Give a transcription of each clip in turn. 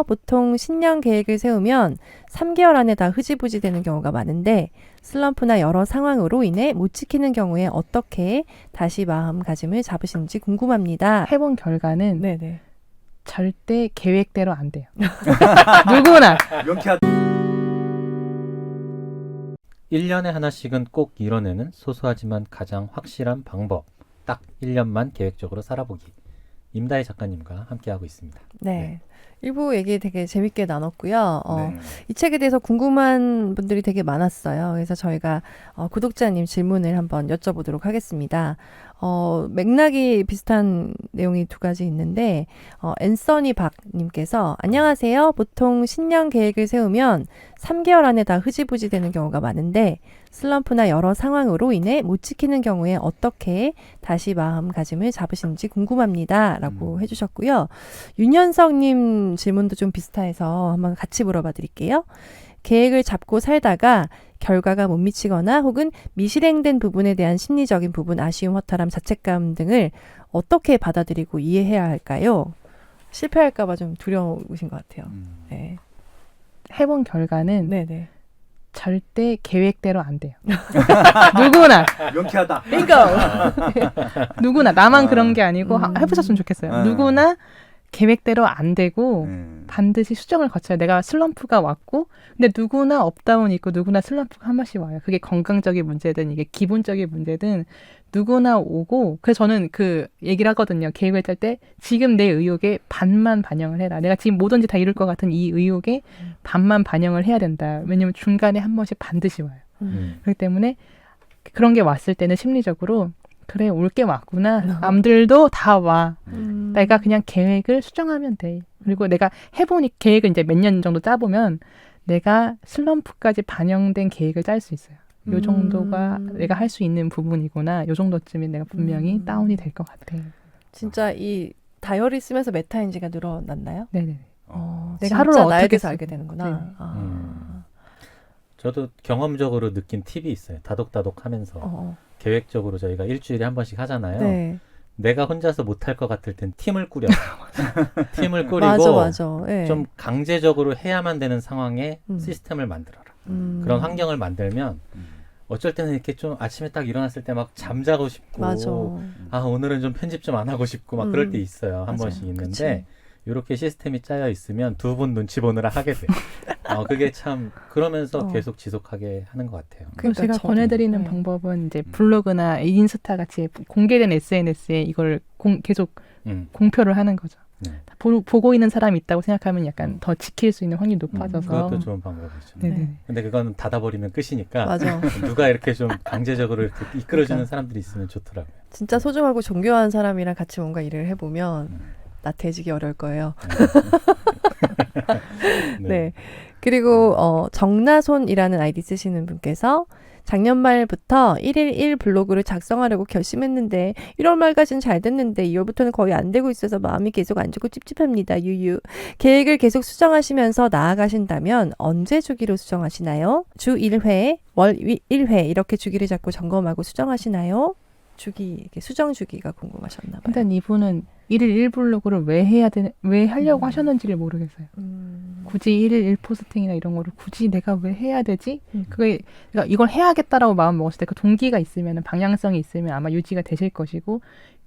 보통 신년 계획을 세우면 3개월 안에 다 흐지부지 되는 경우가 많은데 슬럼프나 여러 상황으로 인해 못 지키는 경우에 어떻게 다시 마음가짐을 잡으시는지 궁금합니다. 해본 결과는 네네. 절대 계획대로 안 돼요. 누구나. 명쾌하다. 1년에 하나씩은 꼭 이뤄내는 소소하지만 가장 확실한 방법. 딱 1년만 계획적으로 살아보기. 임다희 작가님과 함께하고 있습니다. 네. 일부 얘기 되게 재밌게 나눴고요. 네. 이 책에 대해서 궁금한 분들이 되게 많았어요. 그래서 저희가 구독자님 질문을 한번 여쭤보도록 하겠습니다. 맥락이 비슷한 내용이 두 가지 있는데 앤서니 박님께서 안녕하세요. 보통 신년 계획을 세우면 3개월 안에 다 흐지부지 되는 경우가 많은데 슬럼프나 여러 상황으로 인해 못 지키는 경우에 어떻게 다시 마음가짐을 잡으시는지 궁금합니다. 라고 해주셨고요. 윤현석님 질문도 좀 비슷해서 한번 같이 물어봐 드릴게요. 계획을 잡고 살다가 결과가 못 미치거나 혹은 미실행된 부분에 대한 심리적인 부분, 아쉬움, 허탈함, 자책감 등을 어떻게 받아들이고 이해해야 할까요? 실패할까 봐 좀 두려우신 것 같아요. 네. 해본 결과는 네네. 절대 계획대로 안 돼요. 누구나. 명쾌하다. 빙고! 누구나. 나만 그런 게 아니고 해보셨으면 좋겠어요. 아. 누구나 계획대로 안 되고 네. 반드시 수정을 거쳐요. 내가 슬럼프가 왔고 근데 누구나 업다운이 있고 누구나 슬럼프가 한 번씩 와요. 그게 건강적인 문제든 이게 기본적인 문제든 누구나 오고 그래서 저는 그 얘기를 하거든요. 계획을 짤 때 지금 내 의욕에 반만 반영을 해라. 내가 지금 뭐든지 다 이룰 것 같은 이 의욕에 반만 반영을 해야 된다. 왜냐면 중간에 한 번씩 반드시 와요. 그렇기 때문에 그런 게 왔을 때는 심리적으로 그래 올 게 왔구나. 남들도 다 와. 내가 그냥 계획을 수정하면 돼. 그리고 내가 해보니 계획을 이제 몇 년 정도 짜보면 내가 슬럼프까지 반영된 계획을 짤 수 있어요. 요 정도가 내가 할 수 있는 부분이구나. 요 정도쯤엔 내가 분명히 다운이 될 것 같아. 진짜 이 다이어리 쓰면서 메타인지가 늘어났나요? 네네. 내가 하루를 하루를 나에 어떻게 대해서 쓰- 알게 되는구나. 네네. 저도 경험적으로 느낀 팁이 있어요. 다독다독 하면서 계획적으로 저희가 일주일에 한 번씩 하잖아요. 네. 내가 혼자서 못할 것 같을 땐 팀을 꾸려요. 팀을 꾸리고 맞아. 네. 좀 강제적으로 해야만 되는 상황에 시스템을 만들어라. 그런 환경을 만들면 어쩔 때는 이렇게 좀 아침에 딱 일어났을 때 막 잠자고 싶고 맞아. 아 오늘은 좀 편집 좀 안 하고 싶고 막 그럴 때 있어요. 한 맞아. 번씩 있는데 이렇게 시스템이 짜여 있으면 두 분 눈치 보느라 하게 돼요. 그게 참 그러면서 계속 지속하게 하는 것 같아요. 그래서 그러니까 제가 권해드리는 네. 방법은 이제 블로그나 인스타 같이 공개된 SNS에 이걸 계속 공표를 하는 거죠. 네. 보고 있는 사람이 있다고 생각하면 약간 더 지킬 수 있는 확률이 높아져서. 그것도 좋은 방법이죠. 네네. 근데 그건 닫아버리면 끝이니까 맞아. 누가 이렇게 좀 강제적으로 이렇게 이끌어주는 사람들이 있으면 좋더라고요. 진짜 소중하고 존경하는 사람이랑 같이 뭔가 일을 해보면 나태해지기 어려울 거예요. 네. 그리고 정나손이라는 아이디 쓰시는 분께서 작년 말부터 1일 1 블로그를 작성하려고 결심했는데 1월 말까지는 잘 됐는데 2월부터는 거의 안 되고 있어서 마음이 계속 안 좋고 찝찝합니다. 유유. 계획을 계속 수정하시면서 나아가신다면 언제 주기로 수정하시나요? 주 1회, 월 1회 이렇게 주기를 잡고 점검하고 수정하시나요? 이렇게 수정 주기가 궁금하셨나 봐요. 일단 이분은 1일 1블로그를 왜 하려고 하셨는지를 모르겠어요. 굳이 1일 1포스팅이나 이런 거를 굳이 내가 왜 해야 되지? 그러니까 이걸 해야겠다라고 마음 먹었을 때 그 동기가 있으면 방향성이 있으면 아마 유지가 되실 것이고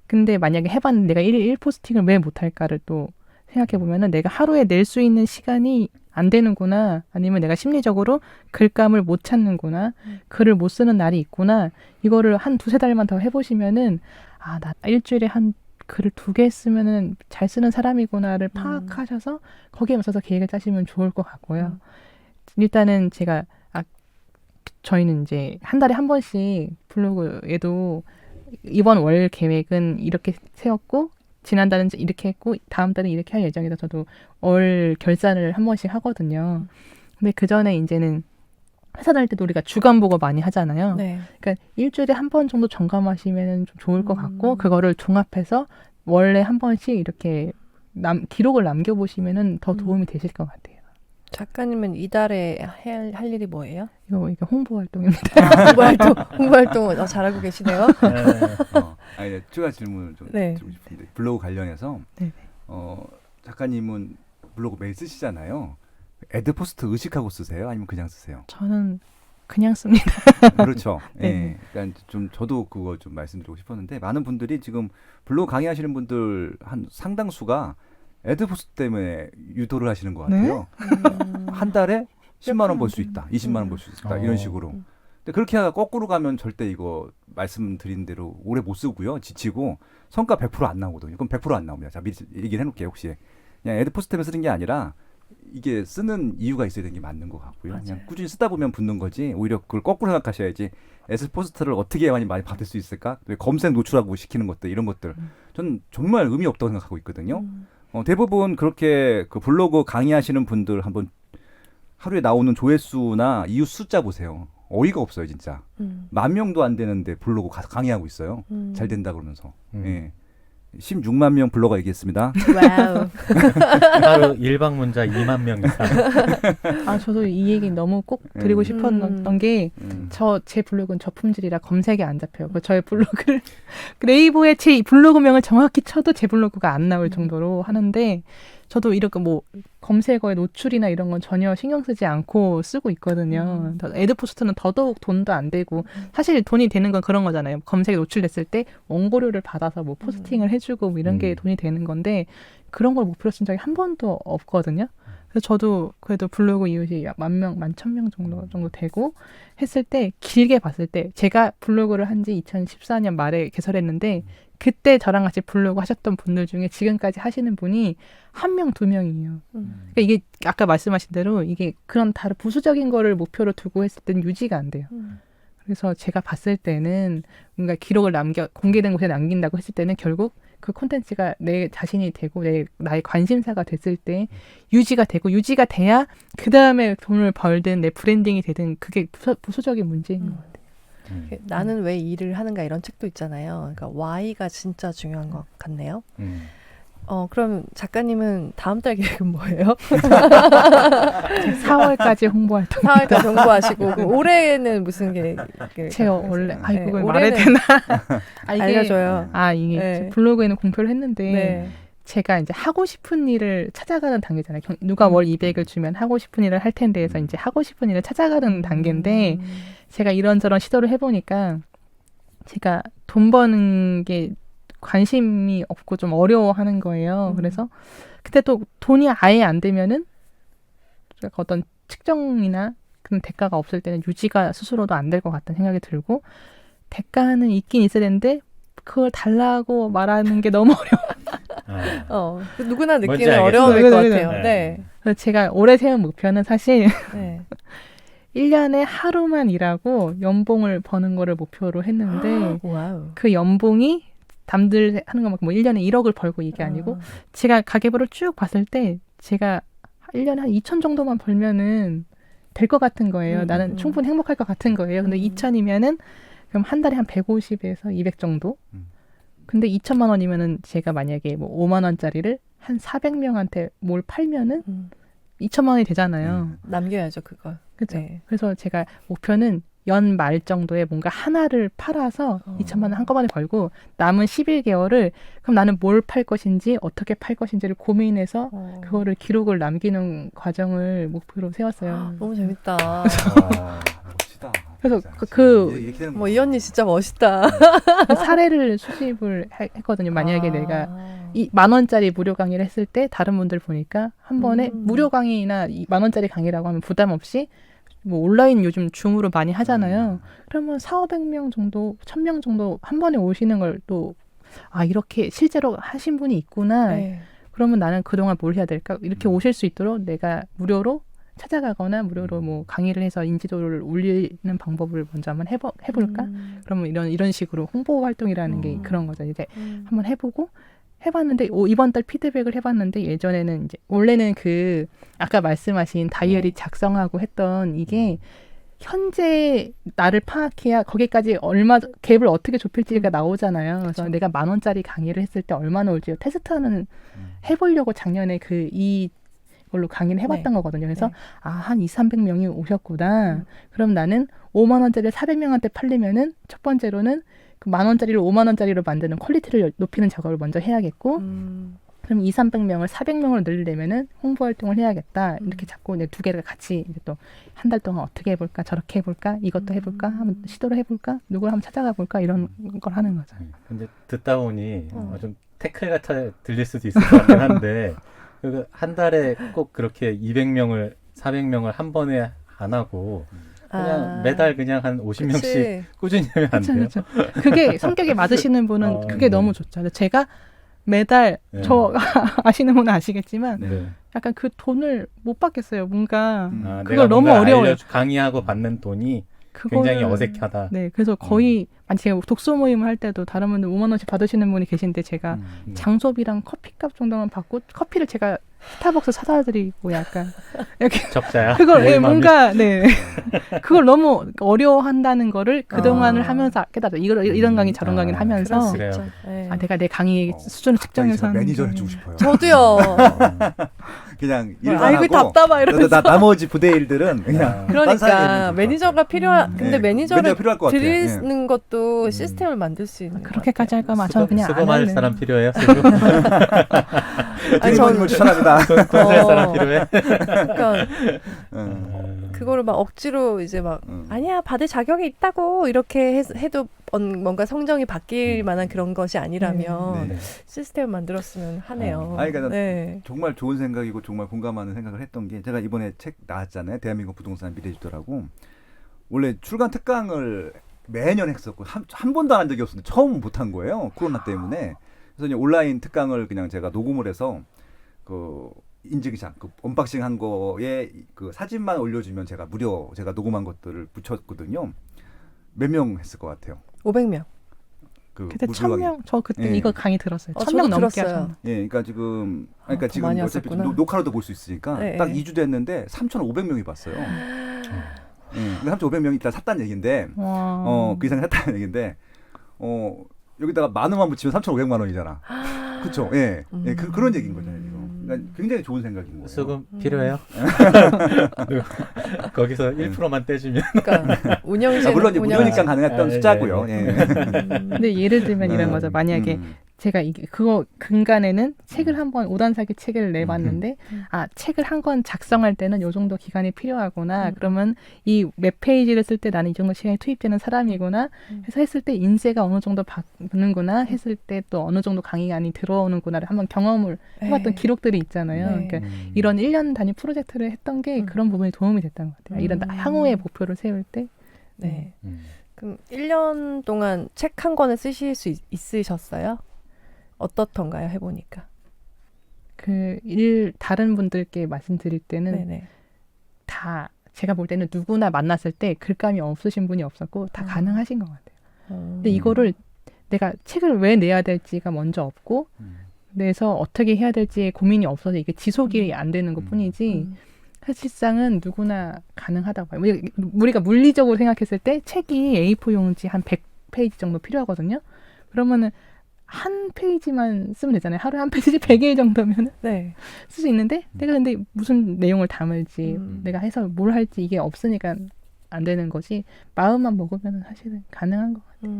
근데 만약에 해봤는데 내가 1일 1포스팅을 왜 못할까를 또 생각해보면은 내가 하루에 낼 수 있는 시간이 안 되는구나 아니면 내가 심리적으로 글감을 못 찾는구나 글을 못 쓰는 날이 있구나 이거를 한 두세 달만 더 해보시면은 나 일주일에 한 글을 2개 쓰면은 잘 쓰는 사람이구나를 파악하셔서 거기에 맞춰서 계획을 짜시면 좋을 것 같고요. 일단은 제가 저희는 이제 한 달에 한 번씩 블로그에도 이번 월 계획은 이렇게 세웠고 지난달은 이렇게 했고 다음 달은 이렇게 할 예정이다. 저도 월 결산을 한 번씩 하거든요. 근데 그 전에 이제는 회사 다닐 때도 우리가 주간 보고 많이 하잖아요. 네. 그러니까 일주일에 한 번 정도 점검하시면 좀 좋을 것 같고 그거를 종합해서 월에 한 번씩 이렇게 기록을 남겨보시면은 더 도움이 되실 것 같아요. 작가님은 이달에 할 일이 뭐예요? 이거 홍보 활동입니다. 홍보 활동 잘하고 계시네요. 추가 질문을 좀 네. 드리고 싶은데 블로그 관련해서 네. 작가님은 블로그 매일 쓰시잖아요. 애드포스트 의식하고 쓰세요? 아니면 그냥 쓰세요? 저는 그냥 씁니다. 그렇죠. 네. 예. 그러니까 좀 저도 그거 좀 말씀드리고 싶었는데 많은 분들이 지금 블로그 강의하시는 분들 한 상당수가 애드포스트 때문에 유도를 하시는 것 같아요. 한 달에 10만 원 벌 수 있다, 20만 원 벌 수 있다 이런 식으로. 근데 그렇게 거꾸로 가면 절대 이거 말씀드린 대로 오래 못 쓰고요, 지치고 성과 100% 안 나오거든요. 그럼 100% 안 나옵니다. 자, 미리 얘기를 해놓을게요. 혹시 그냥 애드포스트 때문에 쓰는 게 아니라 이게 쓰는 이유가 있어야 되는 게 맞는 것 같고요. 맞아요. 그냥 꾸준히 쓰다 보면 붙는 거지. 오히려 그걸 거꾸로 생각하셔야지. 애드포스트를 어떻게 해야만 많이 받을 수 있을까? 검색 노출하고 시키는 것들 이런 것들. 저는 정말 의미 없다고 생각하고 있거든요. 대부분 그렇게 그 블로그 강의하시는 분들 한번 하루에 나오는 조회수나 이웃 숫자 보세요. 어이가 없어요, 진짜. 10,000명도 안 되는데 블로그 강의하고 있어요. 잘 된다 그러면서. 예. 16만 명 블로거 얘기했습니다. 와우. 하루 일방문자 2만 명 이상. 아, 저도 이 얘기 너무 꼭 드리고 싶었던 게, 제 블로그는 저품질이라 검색이 안 잡혀요. 저의 블로그를, 네이버에 제 블로그명을 정확히 쳐도 제 블로그가 안 나올 정도로 하는데, 저도 이렇게 뭐 검색어의 노출이나 이런 건 전혀 신경 쓰지 않고 쓰고 있거든요. 애드포스트는 더더욱 돈도 안 되고, 사실 돈이 되는 건 그런 거잖아요. 검색에 노출됐을 때 원고료를 받아서 뭐 포스팅을 해주고 뭐 이런 게 돈이 되는 건데, 그런 걸 목표로 쓴 적이 한 번도 없거든요. 그래서 저도 그래도 블로그 이웃이 약 10,000명, 11,000명 정도 되고 했을 때, 길게 봤을 때, 제가 블로그를 한 지 2014년 말에 개설했는데, 그때 저랑 같이 블로그 하셨던 분들 중에 지금까지 하시는 분이 1명, 2명이에요. 그러니까 이게 아까 말씀하신 대로 이게 그런 다른 부수적인 거를 목표로 두고 했을 때는 유지가 안 돼요. 그래서 제가 봤을 때는 뭔가 기록을 공개된 곳에 남긴다고 했을 때는 결국 그 콘텐츠가 내 자신이 되고 나의 관심사가 됐을 때 유지가 돼야 그 다음에 돈을 벌든 내 브랜딩이 되든 그게 부수적인 문제인 것 같아요. 나는 왜 일을 하는가 이런 책도 있잖아요. 그러니까 why가 진짜 중요한 것 같네요. 그럼 작가님은 다음 달 계획은 뭐예요? 4월까지 홍보활동. 4월까지 정보하시고 그럼 올해는 무슨 계획? 제가 원래 그걸 네, 말해야 올해는- 되나? 이게 알려줘요. 이게 네. 블로그에는 공표를 했는데 네. 제가 이제 하고 싶은 일을 찾아가는 단계잖아요. 누가 월 200을 주면 하고 싶은 일을 할 텐데 해서 이제 하고 싶은 일을 찾아가는 단계인데 제가 이런저런 시도를 해보니까 제가 돈 버는 게 관심이 없고 좀 어려워하는 거예요. 그래서 그때 또 돈이 아예 안 되면은 어떤 측정이나 그런 대가가 없을 때는 유지가 스스로도 안 될 것 같다는 생각이 들고 대가는 있긴 있어야 되는데 그걸 달라고 말하는 게 너무 어려워. 누구나 뭔지 느끼는 알겠어요. 어려움일 것 같아요. 네. 네. 그래서 제가 올해 세운 목표는 사실 네. 1년에 하루만 일하고 연봉을 버는 거를 목표로 했는데 와우. 그 연봉이 남들 하는 것만큼 뭐 1년에 1억을 벌고 이게 아니고 제가 가계부를 쭉 봤을 때 제가 1년에 한 2천 정도만 벌면은 될 것 같은 거예요. 나는 충분히 행복할 것 같은 거예요. 근데 2천이면은 그럼 한 달에 한 150에서 200 정도? 근데 2천만 원이면은 제가 만약에 뭐 5만 원짜리를 한 400명한테 뭘 팔면은 2천만 원이 되잖아요. 남겨야죠, 그걸. 그렇죠. 네. 그래서 제가 목표는 연 말 정도에 뭔가 하나를 팔아서 2천만 원 한꺼번에 벌고 남은 11개월을 그럼 나는 뭘 팔 것인지 어떻게 팔 것인지를 고민해서 그거를 기록을 남기는 과정을 목표로 세웠어요. 너무 재밌다. 멋지다. 그래서 이렇게 되는 이 언니 진짜 멋있다. 사례를 수집을 했거든요. 만약에 내가 이 10,000원짜리 무료 강의를 했을 때 다른 분들 보니까 한 번에 무료 강의나 10,000원짜리 강의라고 하면 부담 없이 뭐 온라인 요즘 줌으로 많이 하잖아요. 그러면 400-500명 정도, 1,000명 정도 한 번에 오시는 걸 또 이렇게 실제로 하신 분이 있구나. 네. 그러면 나는 그동안 뭘 해야 될까? 이렇게 오실 수 있도록 내가 무료로 찾아가거나 무료로 뭐 강의를 해서 인지도를 올리는 방법을 먼저 한번 해볼까? 그러면 이런 식으로 홍보 활동이라는 게 그런 거죠. 이제 한번 해보고 해봤는데 이번 달 피드백을 해봤는데 예전에는 이제 원래는 그 아까 말씀하신 다이어리 작성하고 했던 이게 현재 나를 파악해야 거기까지 얼마 갭을 어떻게 좁힐지가 나오잖아요. 그래서 내가 10,000원짜리 강의를 했을 때 얼마나 올지 테스트하는 해보려고 작년에 이걸로 강의를 해봤던 거거든요. 그래서 한 200-300명이 오셨구나. 그럼 나는 5만 원짜리를 400명한테 팔리면은 첫 번째로는 그 10,000원짜리를 5만 원짜리로 만드는 퀄리티를 높이는 작업을 먼저 해야겠고 그럼 200~300명을 400명으로 늘리려면은 홍보 활동을 해야겠다. 이렇게 자꾸 이제 두 개를 같이 이제 또 한 달 동안 어떻게 해볼까, 저렇게 해볼까, 이것도 해볼까, 한번 시도를 해볼까, 누구를 한번 찾아가 볼까 이런 걸 하는 거죠. 근데 듣다 보니 좀 태클 같아 들릴 수도 있을 것 같긴 한데 한 달에 꼭 그렇게 200명을 400명을 한 번에 안 하고 그냥 매달 그냥 한 50명씩 그치. 꾸준히 하면 안 돼요? 그렇죠. 그게 성격이 맞으시는 분은 그게 네. 너무 좋죠. 근데 제가 매달 네. 저 아시는 분은 아시겠지만 네. 약간 그 돈을 못 받겠어요. 뭔가 아, 그걸 내가 너무 뭔가 어려워요. 강의하고 받는 돈이 그거를- 굉장히 어색하다. 네, 그래서 거의 아니 제가 독서 모임을 할 때도 다른 분들 5만 원씩 받으시는 분이 계신데 제가 장소비랑 커피값 정도만 받고 커피를 제가 스타벅스 사다 드리고 약간 이렇게 적자야. 그걸 예, 모임 하면. 뭔가 네 그걸 너무 어려워한다는 거를 그 동안을 아. 하면서 깨달아 이런 강의 저런 강의를 하면서 그럴 수 그래요. 있죠. 네. 아 내가 내 강의 수준을 측정해서 하는 매니저 게- 해주고 싶어요. 저도요. 그냥 아이고 일만 하고 답답하 이러면서. 나머지 부대 일들은 그냥 딴 사람이 그러니까 해주면 매니저가 필요한 근데 네. 매니저를 매니저가 필요할 것 같아요. 드리는 것도 시스템을 만들 수 있는 그렇게까지 할 거면 저는 그냥 안 수금할 할래요. 사람 필요해요? 수금? 아니, 드리머님을 저는- 추천합니다. 돈살 사람 필요해? 그러니까 응. 그거를 막 억지로 이제 막 응. 아니야 받을 자격이 있다고 이렇게 해도 뭔가 성정이 바뀔 만한 그런 것이 아니라면 네. 시스템을 만들었으면 하네요. 아니, 그러니까 네. 정말 좋은 생각이고 정말 공감하는 생각을 했던 게 제가 이번에 책 나왔잖아요. 대한민국 부동산 미래지도라고. 원래 출간 특강을 매년 했었고 한 번도 안 한 적이 없었는데 처음 못한 거예요. 코로나 때문에. 그래서 이제 온라인 특강을 그냥 제가 녹음을 해서 그 인증샷, 그 언박싱 한 거에 그 사진만 올려주면 제가 무료 제가 녹음한 것들을 붙였거든요. 몇 명 했을 것 같아요. 500명. 그 그때 무료하게. 1000명 저 그때 예. 이거 강의 들었어요. 저도 1000명 넘게 들었어요. 하셨나. 예, 그러니까 지금 그러니까 더 지금 많이 어차피 왔었구나. 녹화로도 볼 수 있으니까 네, 딱 네. 2주 됐는데 3,500명이 봤어요. 예, 3,500명이 일단 샀다는 얘기인데 와. 그 이상 샀다는 얘기인데 여기다가 만 원만 붙이면 3,500만 원이잖아. 그렇죠. 예. 예, 그런 얘기인 거잖아요, 지금. 그러니까 굉장히 좋은 생각인 거예요. 수금 필요해요? 거기서 1%만 떼주면. 그러니까 운영실 물론 이제 무료니까 가능했던 아, 숫자고요. 예, 예. 근데 예를 들면 이런 거죠. 만약에 제가 이게 그거 근간에는 책을 한번 5단 사기 책을 내봤는데 아 책을 한 권 작성할 때는 요 정도 기간이 필요하구나. 그러면 이 웹 페이지를 쓸 때 나는 이 정도 시간이 투입되는 사람이구나. 해서 했을 때 인쇄가 어느 정도 받는구나. 했을 때 또 어느 정도 강의안이 들어오는구나를 한번 경험을 해봤던 네. 기록들이 있잖아요. 네. 그러니까 이런 1년 단위 프로젝트를 했던 게 그런 부분이 도움이 됐던 것 같아요. 이런 향후의 목표를 세울 때. 네. 그럼 1년 동안 책 한 권을 쓰실 수 있으셨어요? 어떻던가요? 해보니까. 다른 분들께 말씀드릴 때는 네네. 다 제가 볼 때는 누구나 만났을 때 글감이 없으신 분이 없었고 다 가능하신 것 같아요. 근데 이거를 내가 책을 왜 내야 될지가 먼저 없고 그래서 어떻게 해야 될지 고민이 없어서 이게 지속이 안 되는 것 뿐이지 사실상은 누구나 가능하다고 봐요. 우리가 물리적으로 생각했을 때 책이 A4 용지 한 100페이지 정도 필요하거든요. 그러면은 한 페이지만 쓰면 되잖아요. 하루에 한 페이지 100일 정도면 네. 쓸 수 있는데 내가 근데 무슨 내용을 담을지 내가 해서 뭘 할지 이게 없으니까 안 되는 거지. 마음만 먹으면 사실은 가능한 것 같아요.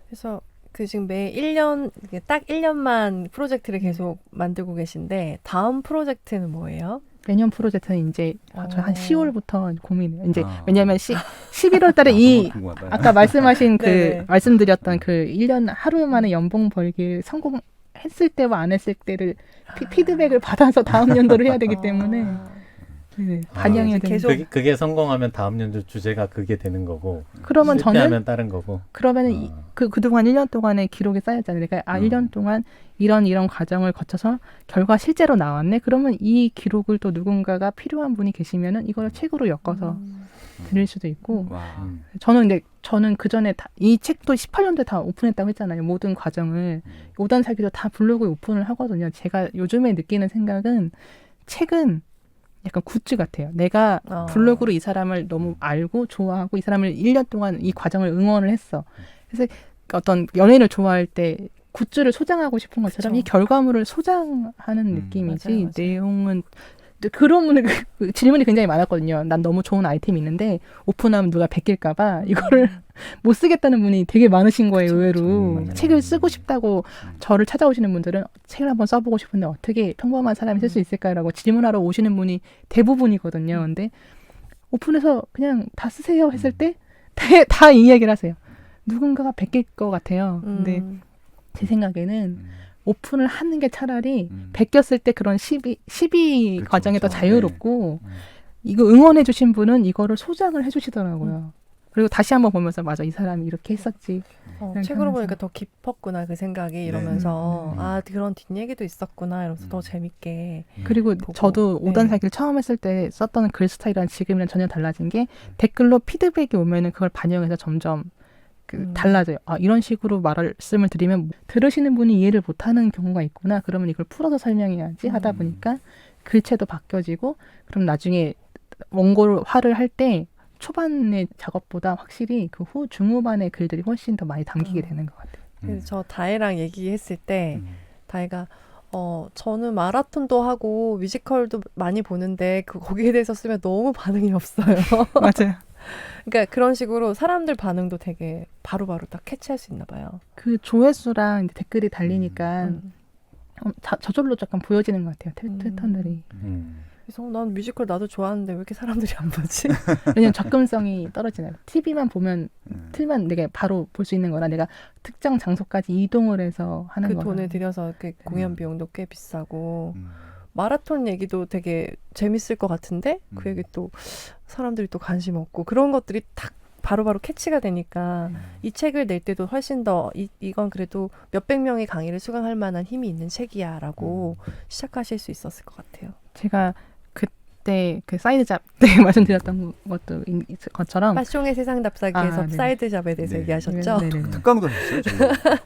그래서 그 지금 매 1년 딱 1년만 프로젝트를 계속 만들고 계신데 다음 프로젝트는 뭐예요? 매년 프로젝트는 이제 저 한 10월부터 고민해요. 이제 아. 왜냐하면 11월 달에 궁금하다. 아까 말씀하신 네네. 말씀드렸던 그 1년 하루 만에 연봉 벌기 성공했을 때와 안 했을 때를 피드백을 받아서 다음 연도를 해야 되기 때문에 네, 반영해야 되는 계속- 그게 성공하면 다음 연도 주제가 그게 되는 거고 그러면 실패하면 저는 다른 거고. 그러면은 그동안 1년 동안의 기록이 쌓였잖아요. 그러니까 1년 동안 이런 과정을 거쳐서 결과 실제로 나왔네. 그러면 이 기록을 또 누군가가 필요한 분이 계시면은 이걸 책으로 엮어서 드릴 수도 있고 와. 저는 그 전에 이 책도 18년도에 다 오픈했다고 했잖아요. 모든 과정을 5단 사기도 다 블로그에 오픈을 하거든요. 제가 요즘에 느끼는 생각은 책은 약간 굿즈 같아요. 내가 블로그로 이 사람을 너무 알고 좋아하고 이 사람을 1년 동안 이 과정을 응원을 했어. 그래서 어떤 연예인을 좋아할 때 굿즈를 소장하고 싶은 것처럼 그쵸. 이 결과물을 소장하는 느낌이지 맞아요, 맞아요. 내용은 그런 분의 질문이 굉장히 많았거든요. 난 너무 좋은 아이템이 있는데 오픈하면 누가 베낄까봐 이거를 못 쓰겠다는 분이 되게 많으신 거예요. 그쵸, 의외로 그쵸. 책을 쓰고 싶다고 저를 찾아오시는 분들은 책을 한번 써보고 싶은데 어떻게 평범한 사람이 쓸 수 있을까라고 질문하러 오시는 분이 대부분이거든요. 근데 오픈해서 그냥 다 쓰세요 했을 때 다 이 이야기를 하세요. 누군가가 베낄 것 같아요. 근데 제 생각에는 오픈을 하는 게 차라리 베꼈을 때 그런 시비 그쵸, 과정이 더 그쵸. 자유롭고 네. 이거 응원해 주신 분은 이거를 소장을 해주시더라고요. 그리고 다시 한번 보면서 맞아 이 사람이 이렇게 했었지. 책으로 하면서. 보니까 더 깊었구나 그 생각이 이러면서 네. 아 그런 뒷얘기도 있었구나 이러면서 더 재밌게 그리고 보고. 저도 네. 5단 사기를 처음 했을 때 썼던 글 스타일이랑 지금이랑 전혀 달라진 게 댓글로 피드백이 오면은 그걸 반영해서 점점 달라져요. 아, 이런 식으로 말씀을 드리면 들으시는 분이 이해를 못하는 경우가 있구나. 그러면 이걸 풀어서 설명해야지 하다 보니까 글체도 바뀌어지고 그럼 나중에 원고화를 할 때 초반의 작업보다 확실히 그 중후반의 글들이 훨씬 더 많이 담기게 되는 것 같아요. 그래서 저 다혜랑 얘기했을 때 다혜가 저는 마라톤도 하고 뮤지컬도 많이 보는데 거기에 대해서 쓰면 너무 반응이 없어요. 맞아요. 그러니까 그런 식으로 사람들 반응도 되게 바로바로 딱 캐치할 수 있나 봐요. 그 조회수랑 이제 댓글이 달리니까 저절로 약간 보여지는 것 같아요. 패턴들이. 그래서 난 뮤지컬 나도 좋아하는데 왜 이렇게 사람들이 안 보지? 왜냐면 접근성이 떨어지나요. TV만 보면 틀만 내가 바로 볼 수 있는 거라 내가 특정 장소까지 이동을 해서 하는 그 거라. 돈을 들여서 그 공연 비용도 꽤 비싸고 마라톤 얘기도 되게 재밌을 것 같은데 그 얘기 또 사람들이 또 관심 없고 그런 것들이 딱 바로바로 캐치가 되니까 이 책을 낼 때도 훨씬 더 이건 그래도 몇백 명의 강의를 수강할 만한 힘이 있는 책이야 라고 시작하실 수 있었을 것 같아요. 제가 그때 그 사이드 잡 때 말씀드렸던 것도 것처럼 파숑의 세상 답사기에서 네. 사이드 잡에 대해서 네. 얘기하셨죠? 네. 특강도 했어요.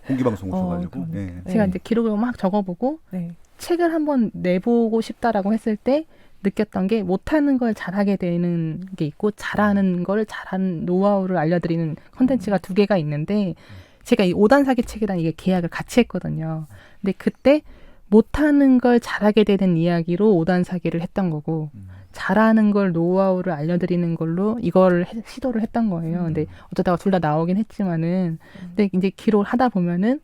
공기방송 오셔가지고. 그러니까. 네. 제가 이제 기록을 막 적어보고 네. 책을 한번 내보고 싶다라고 했을 때 느꼈던 게 못하는 걸 잘하게 되는 게 있고 잘하는 걸 잘하는 노하우를 알려드리는 콘텐츠가 두 개가 있는데 제가 이 5단 사기 책이랑 이게 계약을 같이 했거든요. 근데 그때 못하는 걸 잘하게 되는 이야기로 5단 사기를 했던 거고 잘하는 걸 노하우를 알려드리는 걸로 이거를 시도를 했던 거예요. 근데 어쩌다가 둘 다 나오긴 했지만은 근데 이제 기록을 하다 보면은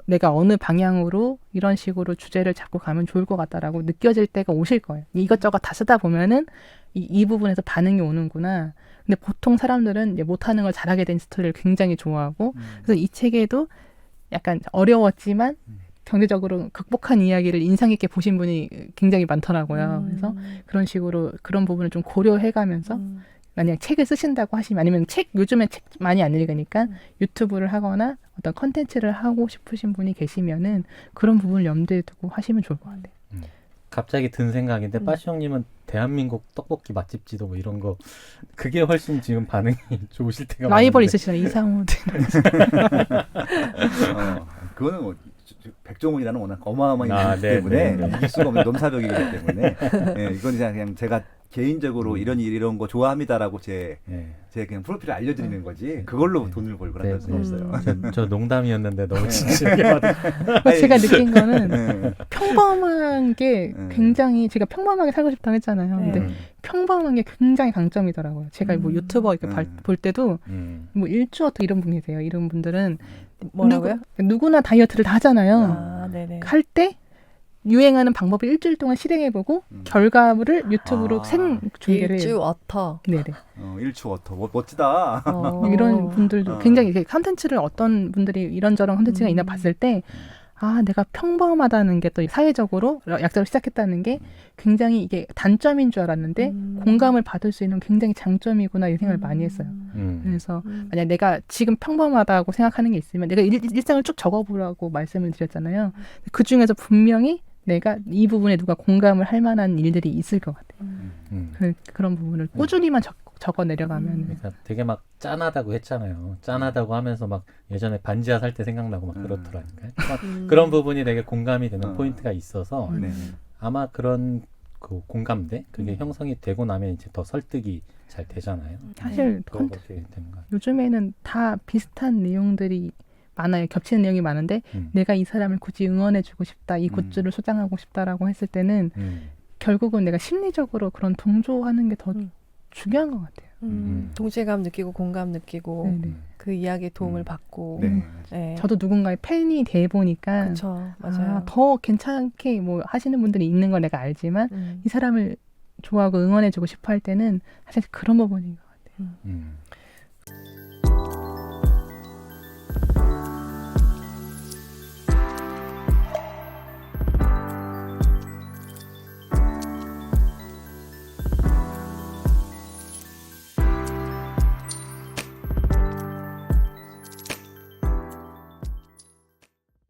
내가 어느 방향으로 이런 식으로 주제를 잡고 가면 좋을 것 같다라고 느껴질 때가 오실 거예요. 이것저것 다 쓰다 보면은 이 부분에서 반응이 오는구나. 근데 보통 사람들은 이제 못하는 걸 잘하게 된 스토리를 굉장히 좋아하고 그래서 이 책에도 약간 어려웠지만 경제적으로 극복한 이야기를 인상 깊게 보신 분이 굉장히 많더라고요. 그래서 그런 식으로 그런 부분을 좀 고려해가면서 만약 책을 쓰신다고 하시면 아니면 요즘에 책 많이 안 읽으니까 유튜브를 하거나 어떤 컨텐츠를 하고 싶으신 분이 계시면은 그런 부분을 염두에 두고 하시면 좋을 것 같아요. 갑자기 든 생각인데 빠시형님은 대한민국 떡볶이 맛집 지도 뭐 이런 거 그게 훨씬 지금 반응이 좋으실 때가 라이벌 많은데. 있으시잖아요. 이상훈. 그거는 뭐 백종원이라는 워낙 어마어마한 인물이기 네, 때문에 네, 네. 이길 수가 없는 넘사벽이기 때문에 이건 그냥 제가 개인적으로 이런 거 좋아합니다라고 제 그냥 프로필을 알려드리는 거지 그걸로 돈을 벌고 그런 건 없어요. 저 농담이었는데 너무 진지하게 받은. 제가 느낀 거는 평범한 게 굉장히 제가 평범하게 살고 싶다고 했잖아요. 근데 평범한 게 굉장히 강점이더라고요. 제가 뭐 유튜버 이렇게 볼 때도 뭐 일주어터 이런 분이 계세요. 이런 분들은 뭐라고요? 누구나 다이어트를 다 하잖아요. 아, 네네. 할 때 유행하는 방법을 일주일 동안 실행해보고 결과물을 유튜브로 생 중계를 해요. 일주어터. 네네. 일추어터 멋지다. 이런 분들도 굉장히 이렇게 컨텐츠를 어떤 분들이 이런저런 컨텐츠가 있나 봤을 때 내가 평범하다는 게 또 사회적으로 약자로 시작했다는 게 굉장히 이게 단점인 줄 알았는데 공감을 받을 수 있는 굉장히 장점이구나 이 생각을 많이 했어요. 그래서 만약 내가 지금 평범하다고 생각하는 게 있으면 내가 일상을 쭉 적어보라고 말씀을 드렸잖아요. 그 중에서 분명히 내가 이 부분에 누가 공감을 할 만한 일들이 있을 것 같아요. 그런 부분을 꾸준히만 적어 내려가면 그러니까 되게 막 짠하다고 했잖아요. 짠하다고 하면서 막 예전에 반지하 살 때 생각나고 막 그렇더라니까요. 그런 부분이 되게 공감이 되는 포인트가 있어서 아마 그런 그 공감대 그게 형성이 되고 나면 이제 더 설득이 잘 되잖아요. 사실 그렇게 되는 것 같아요. 요즘에는 다 비슷한 내용들이 많아요. 겹치는 내용이 많은데 내가 이 사람을 굳이 응원해주고 싶다, 이 굿즈를 소장하고 싶다라고 했을 때는 결국은 내가 심리적으로 그런 동조하는 게 더 음. 중요한 것 같아요. 동질감 느끼고 공감 느끼고 네네. 그 이야기에 도움을 받고. 네. 네. 저도 누군가의 팬이 돼 보니까 그렇죠. 맞아요. 더 괜찮게 뭐 하시는 분들이 있는 걸 내가 알지만 음. 이 사람을 좋아하고 응원해주고 싶어 할 때는 사실 그런 부분인 것 같아요. 음.